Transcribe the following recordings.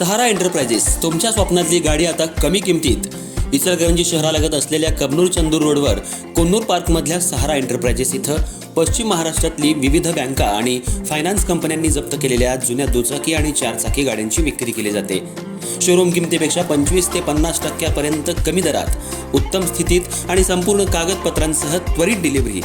सहारा enterprises तुमच्या स्वप्नातली गाडी आता कमी किमतीत. इचलकरंजी शहरालगत असलेल्या कबनूर चंदूर रोडवर कोन्नूर पार्कमधल्या सहारा एंटरप्राइजेस इथं पश्चिम महाराष्ट्रातली विविध बँका आणि फायनान्स कंपन्यांनी जप्त केलेल्या जुन्या दुचाकी आणि चारचाकी गाड्यांची विक्री केली जाते. शोरूम किमतीपेक्षा 25 ते 50% कमी दरात, उत्तम स्थितीत आणि संपूर्ण कागदपत्रांसह त्वरित डिलिव्हरी.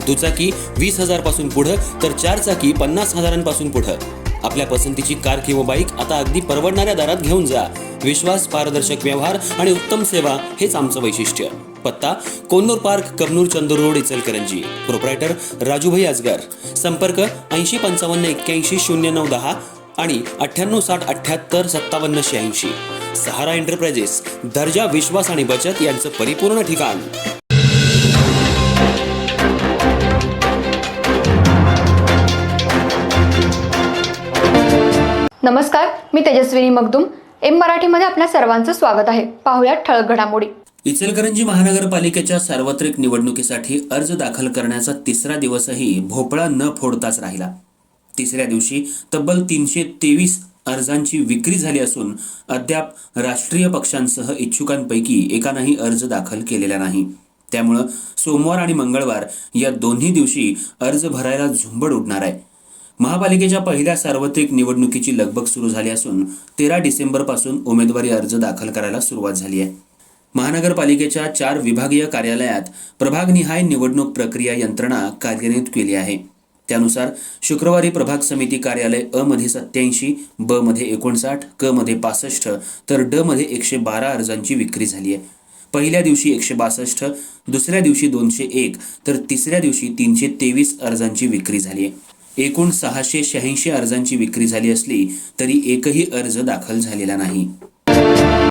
दुचाकी 20,000 पासून पुढे तर चारचाकी 50,000 पासून पुढे. आपल्या पसंतीची कार किंवा बाईक आता अगदी परवडणाऱ्या दरात घेऊन जा. विश्वास, पारदर्शक व्यवहार आणि उत्तम सेवा हेच आमचं वैशिष्ट्य. पत्ता Konnur park, Kabnur Chandur road, Ichalkaranji. Proprietor Rajubhai Ajgar. संपर्क 8055810910 आणि 9860785786. सहारा एंटरप्राइजेस, दर्जा, विश्वास आणि बचत यांचं परिपूर्ण ठिकाण. नमस्कार, मी तेजस्विनी मगदूम. एम मराठीमध्ये आपल्या सर्वांचं स्वागत आहे. पाहूयात ठळक घडामोडी. इचलकरंजी महानगरपालिकेच्या सार्वत्रिक निवडणुकीसाठी अर्ज दाखल करण्याचा तिसरा दिवसही भोपळा न फोडताच राहिला. तिसऱ्या दिवशी तब्बल 323 अर्जांची विक्री झाली असून अद्याप राष्ट्रीय पक्षांसह इच्छुकांपैकी एकानेही अर्ज दाखल केलेला नाही. त्यामुळं सोमवार आणि मंगळवार या दोन्ही दिवशी अर्ज भरायला झुंबड उडणार आहे. महापालिकेच्या पहिल्या सार्वत्रिक निवडणुकीची लगबग सुरू झाली असून 13 डिसेंबरपासून उमेदवारी अर्ज दाखल करायला सुरुवात झाली आहे. महानगरपालिकेच्या 4 विभागीय कार्यालयात प्रभागनिहाय निवडणूक प्रक्रिया यंत्रणा कार्यान्वित केली आहे. त्यानुसार शुक्रवारी प्रभाग समिती कार्यालय अ मध्ये 87, ब मध्ये 59, क मध्ये 65 तर ड मध्ये 112 अर्जांची विक्री झाली आहे. पहिल्या दिवशी 162, दुसऱ्या दिवशी 201 तर तिसऱ्या दिवशी 323 अर्जांची विक्री झाली आहे. एकूण 686 अर्जांची विक्री झाली असली तरी एकही अर्ज दाखल झालेला नाही.